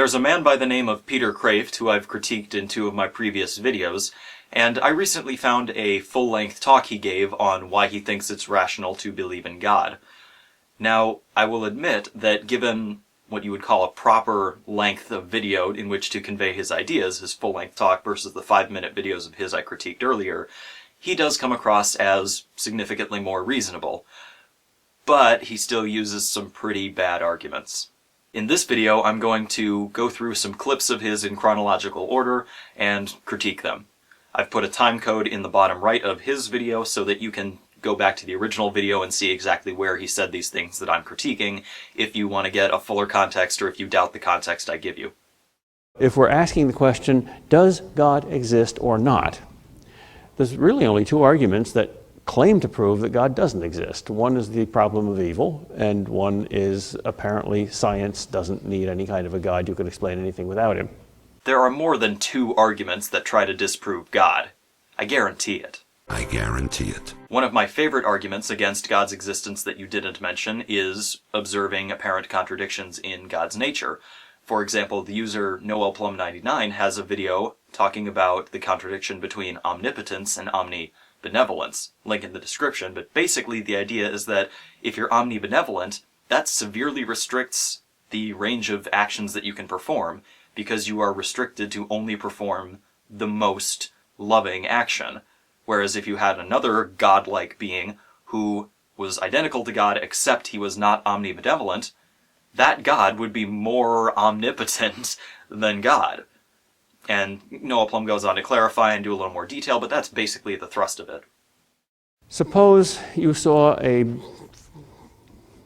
There's a man by the name of Peter Kreeft who I've critiqued in 2 of my previous videos, and I recently found a full-length talk he gave on why he thinks it's rational to believe in God. Now, I will admit that given what you would call a proper length of video in which to convey his ideas, his full-length talk versus the 5-minute videos of his I critiqued earlier, he does come across as significantly more reasonable. But he still uses some pretty bad arguments. In this video, I'm going to go through some clips of his in chronological order and critique them. I've put a time code in the bottom right of his video so that you can go back to the original video and see exactly where he said these things that I'm critiquing if you want to get a fuller context or if you doubt the context I give you. If we're asking the question, does God exist or not, there's really only 2 arguments that claim to prove that God doesn't exist. One is the problem of evil, and one is apparently science doesn't need any kind of a God. You can explain anything without him. There are more than 2 arguments that try to disprove God. I guarantee it. I guarantee it. One of my favorite arguments against God's existence that you didn't mention is observing apparent contradictions in God's nature. For example, the user NoelPlum99 has a video talking about the contradiction between omnipotence and omnibenevolence. Link in the description, but basically the idea is that if you're omnibenevolent, that severely restricts the range of actions that you can perform, because you are restricted to only perform the most loving action. Whereas if you had another godlike being who was identical to God except he was not omnibenevolent, that God would be more omnipotent than God. And Noah Plum goes on to clarify and do a little more detail, but that's basically the thrust of it. Suppose you saw a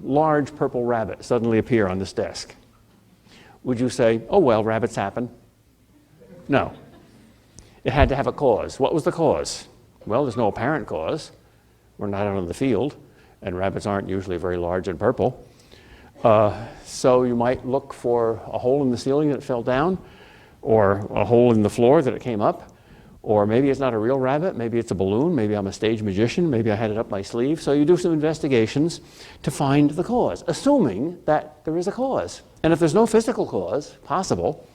large purple rabbit suddenly appear on this desk. Would you say, oh well, rabbits happen? No. It had to have a cause. What was the cause? Well, there's no apparent cause. We're not out in the field, and rabbits aren't usually very large and purple. So you might look for a hole in the ceiling that fell down, or a hole in the floor that it came up, or maybe it's not a real rabbit, maybe it's a balloon, maybe I'm a stage magician, maybe I had it up my sleeve. So you do some investigations to find the cause, assuming that there is a cause. And if there's no physical cause possible,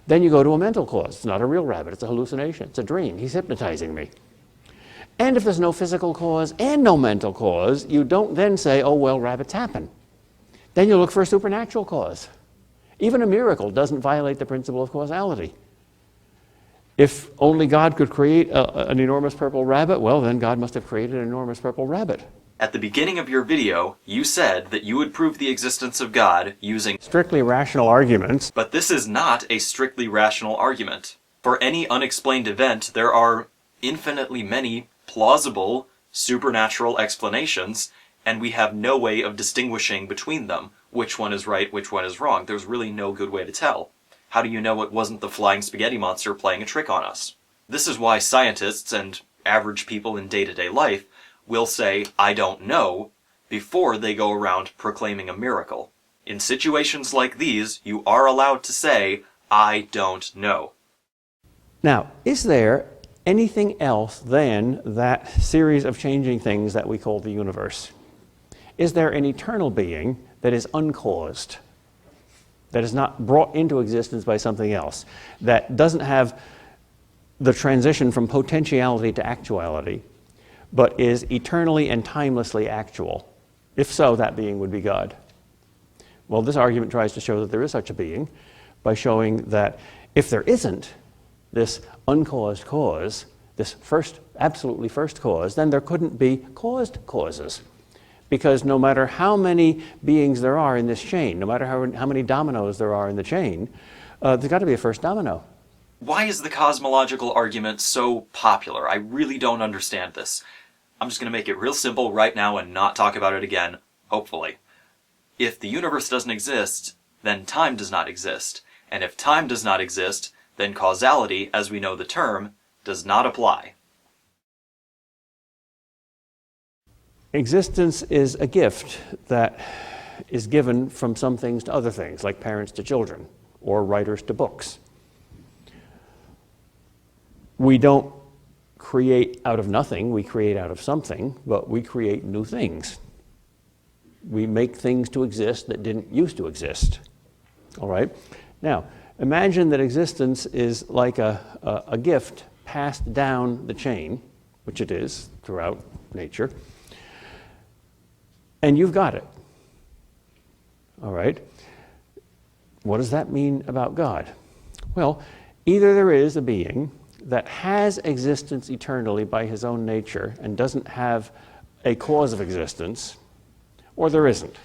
then you go to a mental cause. It's not a real rabbit, it's a hallucination, it's a dream, he's hypnotizing me. And if there's no physical cause and no mental cause, you don't then say, oh well, rabbits happen. Then you look for a supernatural cause. Even a miracle doesn't violate the principle of causality. If only God could create an enormous purple rabbit, well then God must have created an enormous purple rabbit. At the beginning of your video, you said that you would prove the existence of God using strictly rational arguments. But this is not a strictly rational argument. For any unexplained event, there are infinitely many plausible supernatural explanations, and we have no way of distinguishing between them, which one is right, which one is wrong. There's really no good way to tell. How do you know it wasn't the flying spaghetti monster playing a trick on us? This is why scientists and average people in day-to-day life will say, I don't know, before they go around proclaiming a miracle. In situations like these, you are allowed to say, I don't know. Now, is there anything else than that series of changing things that we call the universe? Is there an eternal being that is uncaused, that is not brought into existence by something else, that doesn't have the transition from potentiality to actuality, but is eternally and timelessly actual? If so, that being would be God. Well, this argument tries to show that there is such a being by showing that if there isn't this uncaused cause, this absolutely first cause, then there couldn't be caused causes. Because no matter how many beings there are in this chain, no matter how many dominoes there are in the chain, there's got to be a first domino. Why is the cosmological argument so popular? I really don't understand this. I'm just going to make it real simple right now and not talk about it again, hopefully. If the universe doesn't exist, then time does not exist. And if time does not exist, then causality, as we know the term, does not apply. Existence is a gift that is given from some things to other things, like parents to children, or writers to books. We don't create out of nothing, we create out of something, but we create new things. We make things to exist that didn't used to exist. All right? Now, Imagine that existence is like a gift passed down the chain, which it is throughout nature, and you've got it. All right? What does that mean about God? Well, either there is a being that has existence eternally by his own nature and doesn't have a cause of existence, or there isn't.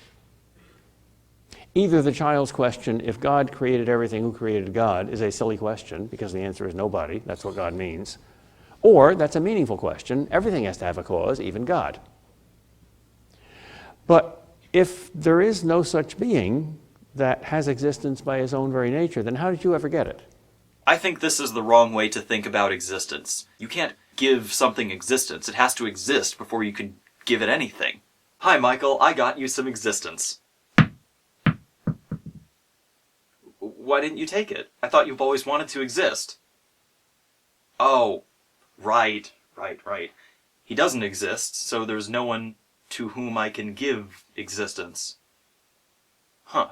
Either the child's question, if God created everything, who created God, is a silly question, because the answer is nobody, that's what God means, or that's a meaningful question, everything has to have a cause, even God. But if there is no such being that has existence by his own very nature, then how did you ever get it? I think this is the wrong way to think about existence. You can't give something existence. It has to exist before you can give it anything. Hi, Michael, I got you some existence. Why didn't you take it? I thought you've always wanted to exist. Oh, right. He doesn't exist, so there's no one to whom I can give existence. Huh.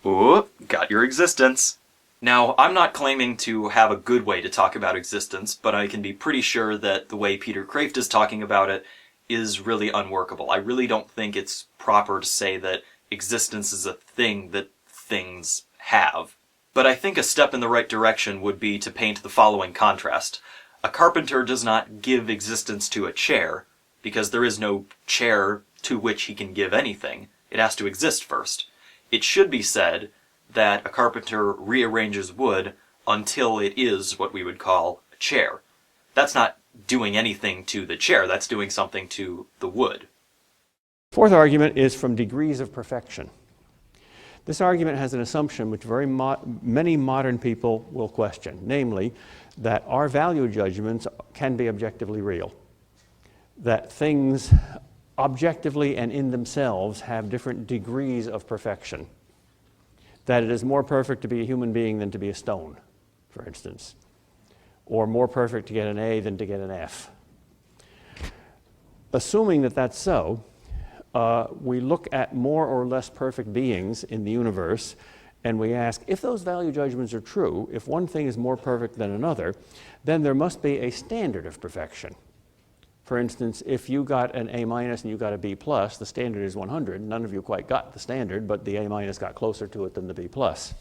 Ooh, got your existence. Now, I'm not claiming to have a good way to talk about existence, but I can be pretty sure that the way Peter Kreeft is talking about it is really unworkable. I really don't think it's proper to say that existence is a thing that things have. But I think a step in the right direction would be to paint the following contrast. A carpenter does not give existence to a chair, because there is no chair to which he can give anything. It has to exist first. It should be said that a carpenter rearranges wood until it is what we would call a chair. That's not doing anything to the chair, that's doing something to the wood. Fourth argument is from degrees of perfection. This argument has an assumption which many modern people will question, namely that our value judgments can be objectively real, that things objectively and in themselves have different degrees of perfection, that it is more perfect to be a human being than to be a stone, for instance, or more perfect to get an A than to get an F. Assuming that that's so, we look at more or less perfect beings in the universe and we ask, if those value judgments are true, if one thing is more perfect than another, then there must be a standard of perfection. For instance, if you got an A minus and you got a B plus, the standard is 100. None of you quite got the standard, but the A minus got closer to it than the B plus.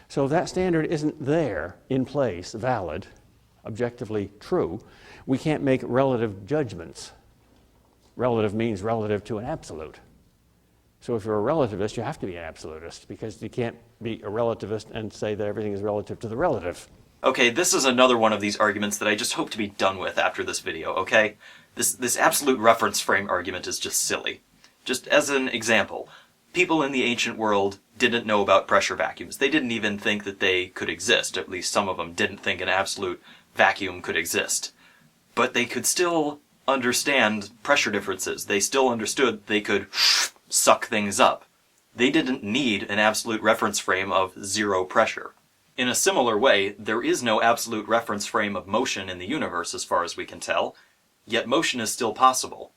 So if that standard isn't there, in place, valid, objectively true, we can't make relative judgments. Relative means relative to an absolute. So if you're a relativist, you have to be an absolutist, because you can't be a relativist and say that everything is relative to the relative. Okay, this is another one of these arguments that I just hope to be done with after this video, okay? This absolute reference frame argument is just silly. Just as an example, people in the ancient world didn't know about pressure vacuums. They didn't even think that they could exist. At least some of them didn't think an absolute vacuum could exist. But they could still understand pressure differences. They still understood they could suck things up. They didn't need an absolute reference frame of zero pressure. In a similar way, there is no absolute reference frame of motion in the universe as far as we can tell, yet motion is still possible.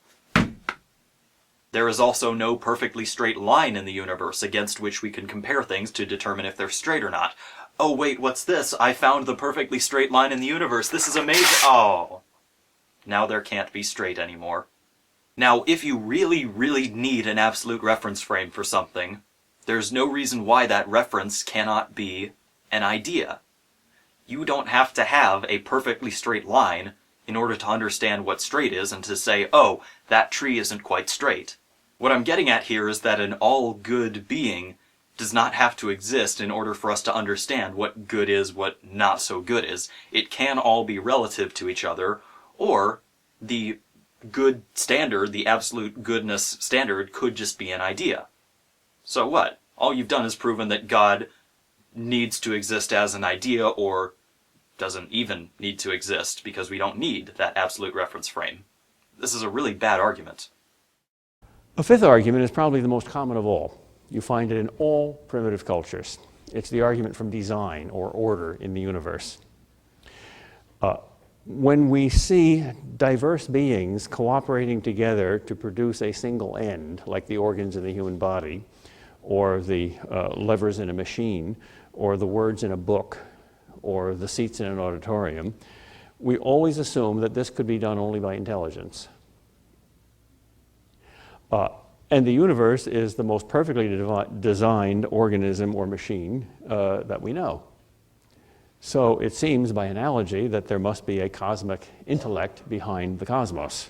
There is also no perfectly straight line in the universe against which we can compare things to determine if they're straight or not. Oh wait, what's this? I found the perfectly straight line in the universe. This is amazing. Oh. Now there can't be straight anymore. Now, if you really, really need an absolute reference frame for something, there's no reason why that reference cannot be an idea. You don't have to have a perfectly straight line in order to understand what straight is and to say, oh, that tree isn't quite straight. What I'm getting at here is that an all-good being does not have to exist in order for us to understand what good is, what not so good is. It can all be relative to each other, or the good standard, the absolute goodness standard, could just be an idea. So what? All you've done is proven that God needs to exist as an idea, or doesn't even need to exist, because we don't need that absolute reference frame. This is a really bad argument. A fifth argument is probably the most common of all. You find it in all primitive cultures. It's the argument from design or order in the universe. When we see diverse beings cooperating together to produce a single end, like the organs in the human body or the levers in a machine, or the words in a book, or the seats in an auditorium, we always assume that this could be done only by intelligence. And the universe is the most perfectly designed organism or machine that we know. So it seems, by analogy, that there must be a cosmic intellect behind the cosmos.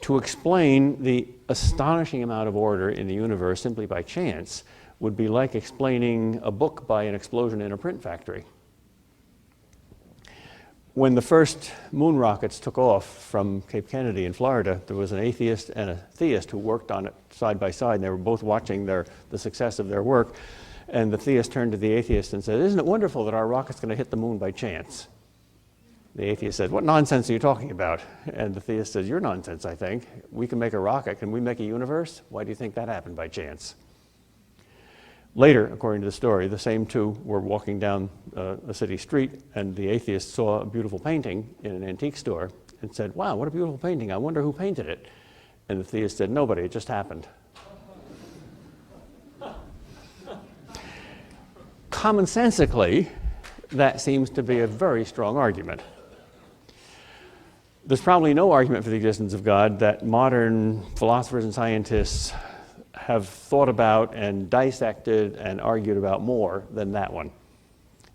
To explain the astonishing amount of order in the universe simply by chance would be like explaining a book by an explosion in a print factory. When the first moon rockets took off from Cape Kennedy in Florida, there was an atheist and a theist who worked on it side by side, and they were both watching the success of their work. And the theist turned to the atheist and said, "Isn't it wonderful that our rocket's going to hit the moon by chance?" The atheist said, "What nonsense are you talking about?" And the theist said, "You're nonsense, I think. We can make a rocket. Can we make a universe? Why do you think that happened by chance?" Later, according to the story, the same two were walking down a city street, and the atheist saw a beautiful painting in an antique store and said, "Wow, what a beautiful painting. I wonder who painted it." And the theist said, "Nobody, it just happened." Commonsensically, that seems to be a very strong argument. There's probably no argument for the existence of God that modern philosophers and scientists have thought about and dissected and argued about more than that one,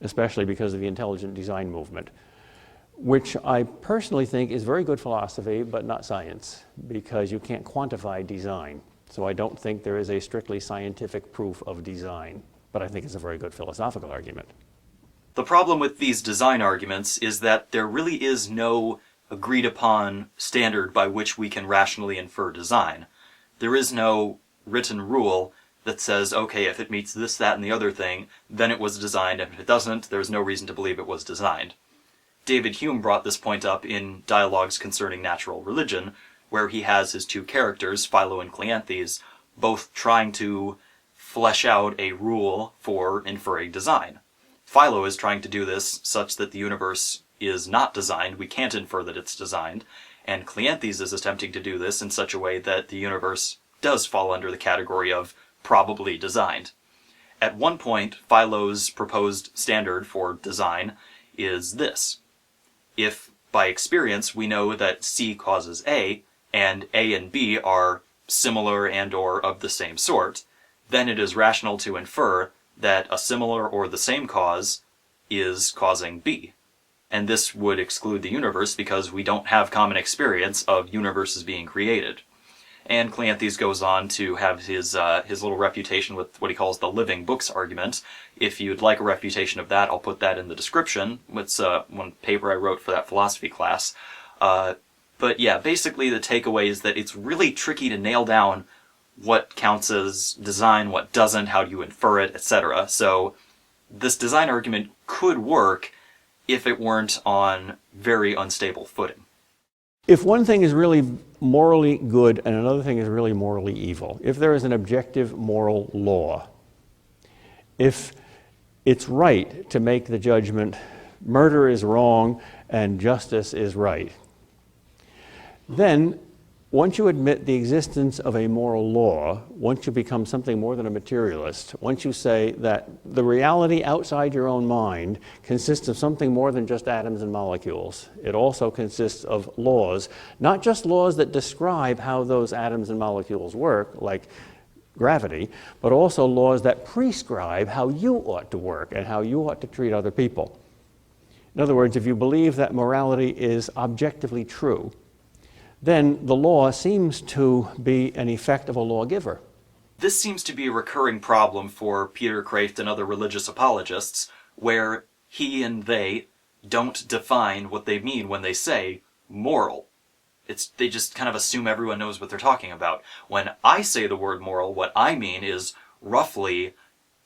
especially because of the intelligent design movement, which I personally think is very good philosophy, but not science, because you can't quantify design. So I don't think there is a strictly scientific proof of design, but I think it's a very good philosophical argument. The problem with these design arguments is that there really is no agreed upon standard by which we can rationally infer design. There is no written rule that says, okay, if it meets this, that, and the other thing, then it was designed, and if it doesn't, there's no reason to believe it was designed. David Hume brought this point up in Dialogues Concerning Natural Religion, where he has his two characters, Philo and Cleanthes, both trying to flesh out a rule for inferring design. Philo is trying to do this such that the universe is not designed, we can't infer that it's designed, and Cleanthes is attempting to do this in such a way that the universe does fall under the category of probably designed. At one point, Philo's proposed standard for design is this. If, by experience, we know that C causes A, and A and B are similar and or of the same sort, then it is rational to infer that a similar or the same cause is causing B. And this would exclude the universe because we don't have common experience of universes being created. And Cleanthes goes on to have his little refutation with what he calls the living books argument. If you'd like a refutation of that, I'll put that in the description. It's one paper I wrote for that philosophy class. But yeah, basically the takeaway is that it's really tricky to nail down what counts as design, what doesn't, how do you infer it, etc. So this design argument could work if it weren't on very unstable footing. If one thing is really morally good and another thing is really morally evil, if there is an objective moral law, if it's right to make the judgment murder is wrong and justice is right, then once you admit the existence of a moral law, once you become something more than a materialist, once you say that the reality outside your own mind consists of something more than just atoms and molecules, it also consists of laws, not just laws that describe how those atoms and molecules work, like gravity, but also laws that prescribe how you ought to work and how you ought to treat other people. In other words, if you believe that morality is objectively true, then the law seems to be an effect of a lawgiver. This seems to be a recurring problem for Peter Kreeft and other religious apologists, where he and they don't define what they mean when they say moral. They just kind of assume everyone knows what they're talking about. When I say the word moral, what I mean is roughly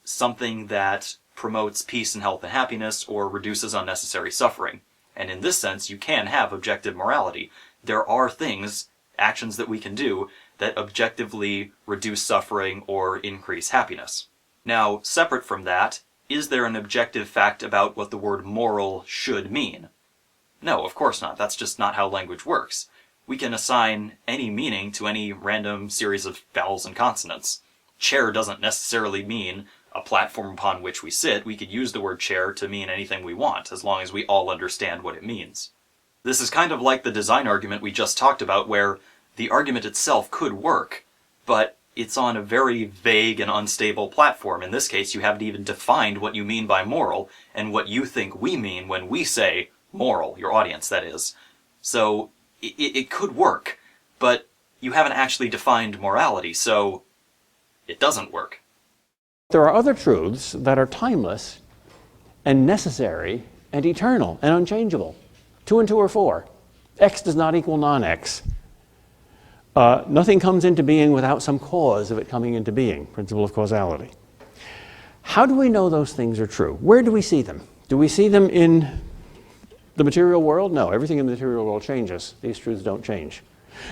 something that promotes peace and health and happiness or reduces unnecessary suffering. And in this sense, you can have objective morality. There are things, actions that we can do that objectively reduce suffering or increase happiness. Now, separate from that, is there an objective fact about what the word moral should mean? No, of course not. That's just not how language works. We can assign any meaning to any random series of vowels and consonants. Chair doesn't necessarily mean a platform upon which we sit, we could use the word chair to mean anything we want, as long as we all understand what it means. This is kind of like the design argument we just talked about, where the argument itself could work, but it's on a very vague and unstable platform. In this case, you haven't even defined what you mean by moral, and what you think we mean when we say moral, your audience, that is. So, it could work, but you haven't actually defined morality, so it doesn't work. There are other truths that are timeless and necessary and eternal and unchangeable. 2 and 2 are 4. X does not equal non-X. Nothing comes into being without some cause of it coming into being, principle of causality. How do we know those things are true? Where do we see them? Do we see them in the material world? No, everything in the material world changes. These truths don't change.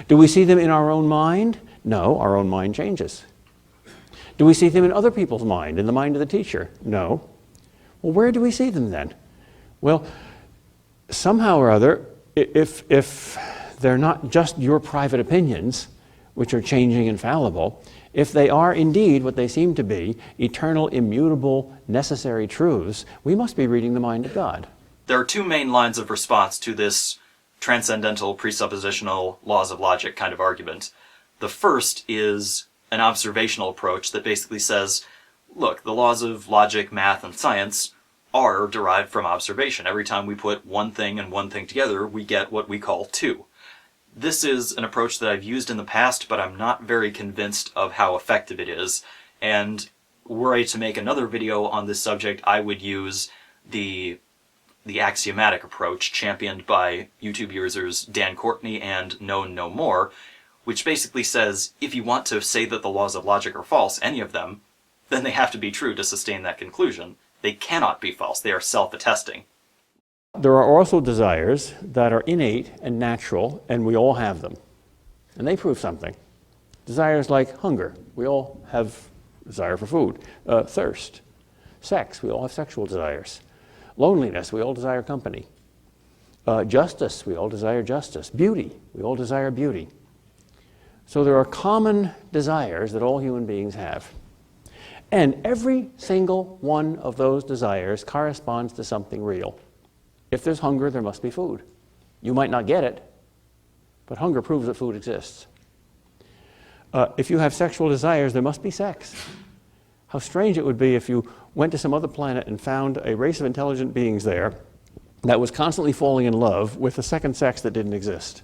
Do we see them in our own mind? No, our own mind changes. Do we see them in other people's mind, in the mind of the teacher? No. Well, where do we see them then? Well, somehow or other, if they're not just your private opinions, which are changing and fallible, if they are indeed what they seem to be, eternal, immutable, necessary truths, we must be reading the mind of God. There are 2 main lines of response to this transcendental, presuppositional, laws of logic kind of argument. The first is an observational approach that basically says, look, the laws of logic, math, and science are derived from observation. Every time we put one thing and one thing together, we get what we call 2. This is an approach that I've used in the past, but I'm not very convinced of how effective it is. And were I to make another video on this subject, I would use the axiomatic approach championed by YouTube users Dan Courtney and Known No More, which basically says if you want to say that the laws of logic are false, any of them, then they have to be true to sustain that conclusion. They cannot be false. They are self-attesting. There are also desires that are innate and natural, and we all have them. And they prove something. Desires like hunger. We all have desire for food. Thirst. Sex. We all have sexual desires. Loneliness. We all desire company. Justice. We all desire justice. Beauty. We all desire beauty. So there are common desires that all human beings have. And every single one of those desires corresponds to something real. If there's hunger, there must be food. You might not get it, but hunger proves that food exists. If you have sexual desires, there must be sex. How strange it would be if you went to some other planet and found a race of intelligent beings there that was constantly falling in love with a second sex that didn't exist.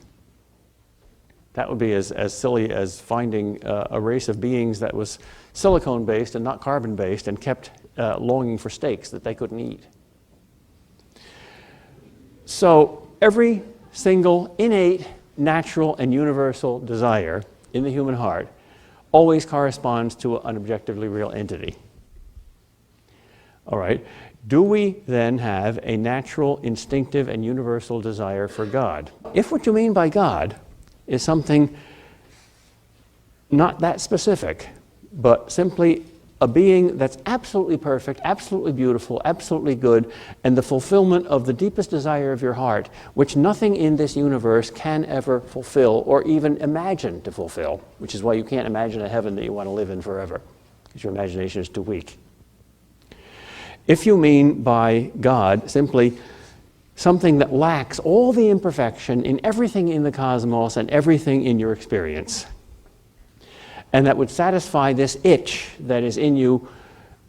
That would be as silly as finding a race of beings that was silicone-based and not carbon-based and kept longing for steaks that they couldn't eat. So every single innate, natural, and universal desire in the human heart always corresponds to an objectively real entity. All right. Do we then have a natural, instinctive, and universal desire for God? If what you mean by God is something not that specific, but simply a being that's absolutely perfect, absolutely beautiful, absolutely good, and the fulfillment of the deepest desire of your heart, which nothing in this universe can ever fulfill or even imagine to fulfill, which is why you can't imagine a heaven that you want to live in forever, because your imagination is too weak. If you mean by God simply something that lacks all the imperfection in everything in the cosmos and everything in your experience, and that would satisfy this itch that is in you,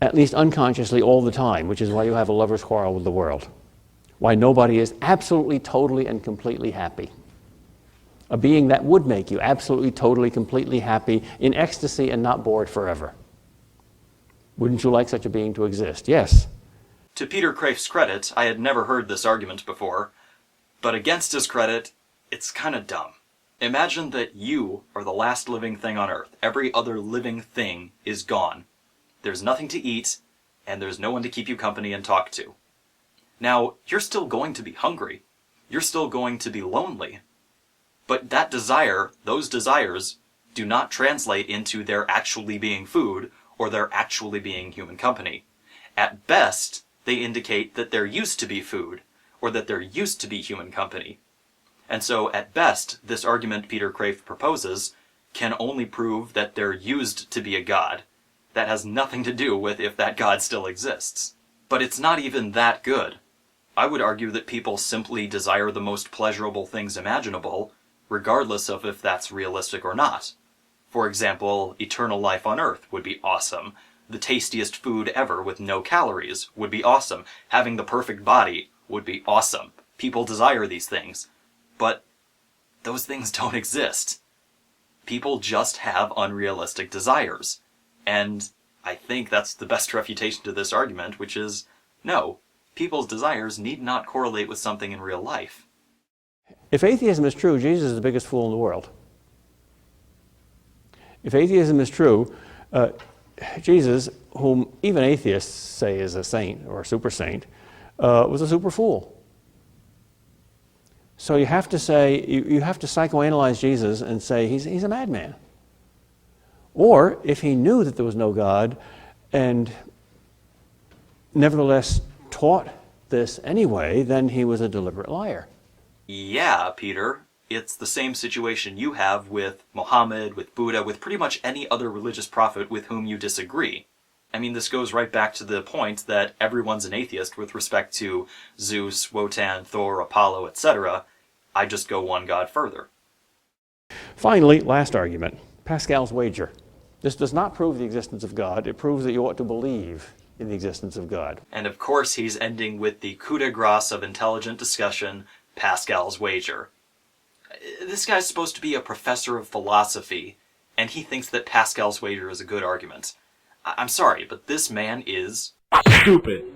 at least unconsciously, all the time, which is why you have a lover's quarrel with the world, why nobody is absolutely, totally, and completely happy. A being that would make you absolutely, totally, completely happy in ecstasy and not bored forever. Wouldn't you like such a being to exist? Yes. To Peter Kreeft's credit, I had never heard this argument before, but against his credit, it's kind of dumb. Imagine that you are the last living thing on Earth. Every other living thing is gone. There's nothing to eat, and there's no one to keep you company and talk to. Now, you're still going to be hungry. You're still going to be lonely. But that desire, those desires, do not translate into there actually being food or there actually being human company. At best, they indicate that there used to be food or that there used to be human company. And so, at best, this argument Peter Kreeft proposes can only prove that there used to be a God, That has nothing to do with if that God still exists. But it's not even that good. I would argue that people simply desire the most pleasurable things imaginable, regardless of if that's realistic or not. For example, eternal life on Earth would be awesome. The tastiest food ever with no calories would be awesome. Having the perfect body would be awesome. People desire these things. But those things don't exist. People just have unrealistic desires. And I think that's the best refutation to this argument, which is, no, people's desires need not correlate with something in real life. If atheism is true, Jesus is the biggest fool in the world. If atheism is true, Jesus, whom even atheists say is a saint or a super saint, was a super fool. So you have to say, you have to psychoanalyze Jesus and say he's a madman. Or if he knew that there was no God and nevertheless taught this anyway, then he was a deliberate liar. Yeah, Peter. It's the same situation you have with Muhammad, with Buddha, with pretty much any other religious prophet with whom you disagree. I mean, this goes right back to the point that everyone's an atheist with respect to Zeus, Wotan, Thor, Apollo, etc. I just go one god further. Finally, last argument, Pascal's wager. This does not prove the existence of God. It proves that you ought to believe in the existence of God. And of course he's ending with the coup de grace of intelligent discussion, Pascal's wager. This guy's supposed to be a professor of philosophy, and he thinks that Pascal's wager is a good argument. I'm sorry, but this man is stupid.